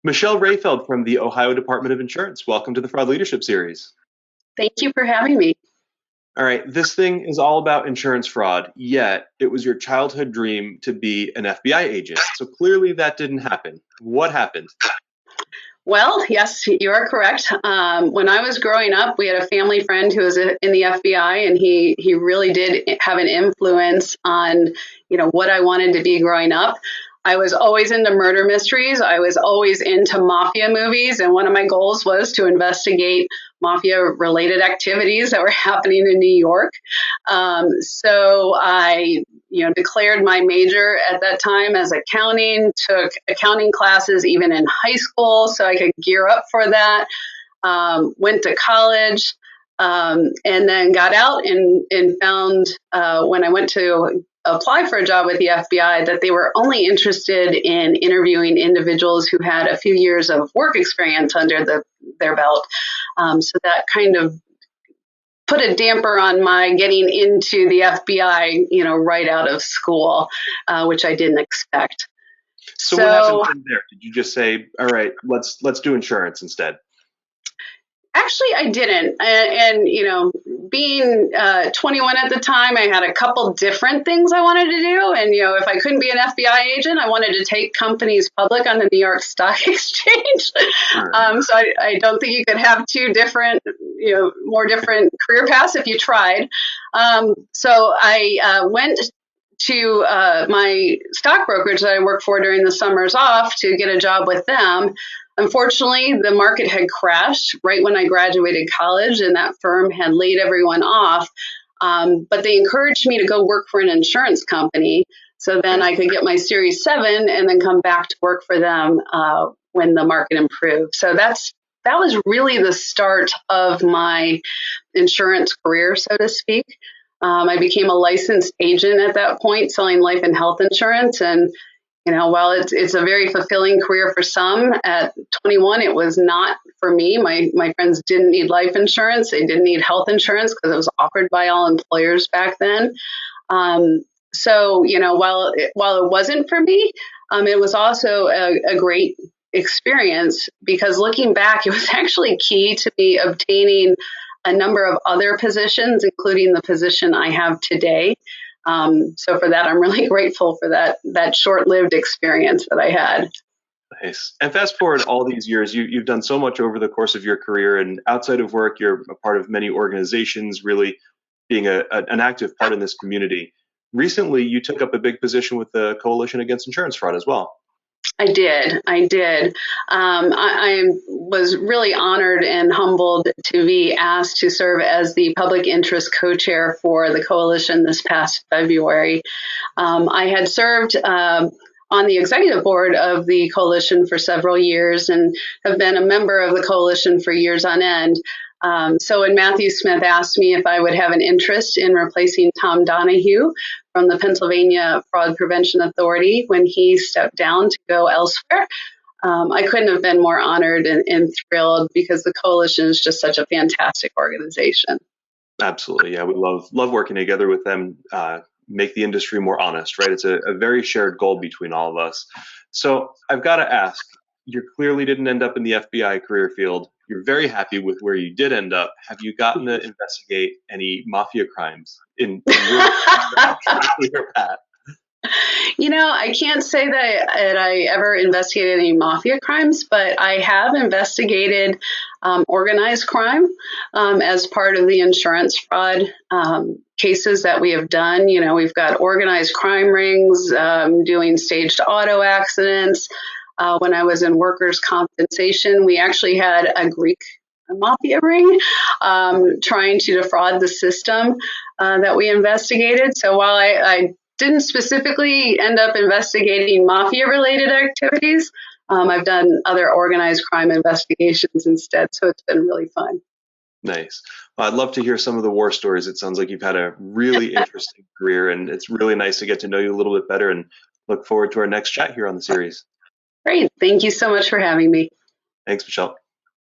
Michelle Rafeld from the Ohio Department of Insurance. Welcome to the Fraud Leadership Series. Thank you for having me. All right, this thing is all about insurance fraud, yet it was your childhood dream to be an FBI agent. So clearly that didn't happen. What happened? Well, yes, you are correct. When I was growing up, we had a family friend who was in the FBI, and he really did have an influence on, what I wanted to be growing up. I was always into murder mysteries. I was always into mafia movies, and one of my goals was to investigate mafia-related activities that were happening in New York. So I, declared my major at that time as accounting, took accounting classes even in high school so I could gear up for that. Went to college, and then got out and found when I went to apply for a job with the FBI that they were only interested in interviewing individuals who had a few years of work experience under their belt. So that kind of put a damper on my getting into the FBI, right out of school, which I didn't expect. So what happened from there? Did you just say, all right, let's do insurance instead? Actually, I didn't. And being 21 at the time, I had a couple different things I wanted to do. And, if I couldn't be an FBI agent, I wanted to take companies public on the New York Stock Exchange. So I don't think you could have two different, more different career paths if you tried. So I went to my stock brokerage that I worked for during the summers off to get a job with them. Unfortunately, the market had crashed right when I graduated college, and that firm had laid everyone off. But they encouraged me to go work for an insurance company. So then I could get my Series 7 and then come back to work for them when the market improved. So that was really the start of my insurance career, so to speak. I became a licensed agent at that point, selling life and health insurance. And while it's a very fulfilling career for some, at 21, it was not for me. My friends didn't need life insurance. They didn't need health insurance because it was offered by all employers back then. So, while it wasn't for me, it was also a great experience because looking back, it was actually key to me obtaining a number of other positions, including the position I have today. So for that, I'm really grateful for that short-lived experience that I had. Nice. And fast forward all these years, you've done so much over the course of your career, and outside of work, you're a part of many organizations, really being an active part in this community. Recently, you took up a big position with the Coalition Against Insurance Fraud as well. I did. I was really honored and humbled to be asked to serve as the public interest co-chair for the coalition this past February. I had served on the executive board of the coalition for several years and have been a member of the coalition for years on end. So when Matthew Smith asked me if I would have an interest in replacing Tom Donahue from the Pennsylvania Fraud Prevention Authority when he stepped down to go elsewhere, I couldn't have been more honored and thrilled because the coalition is just such a fantastic organization. Absolutely. Yeah, we love working together with them, make the industry more honest, right? It's a very shared goal between all of us. So I've got to ask, you clearly didn't end up in the FBI career field. You're very happy with where you did end up. Have you gotten to investigate any mafia crimes in your career path? I can't say that I ever investigated any mafia crimes, but I have investigated organized crime as part of the insurance fraud cases that we have done. We've got organized crime rings doing staged auto accidents. When I was in workers' compensation, we actually had a Greek mafia ring trying to defraud the system that we investigated. So while I didn't specifically end up investigating mafia-related activities, I've done other organized crime investigations instead. So it's been really fun. Nice. Well, I'd love to hear some of the war stories. It sounds like you've had a really interesting career, and it's really nice to get to know you a little bit better and look forward to our next chat here on the series. Great. Thank you so much for having me. Thanks, Michelle.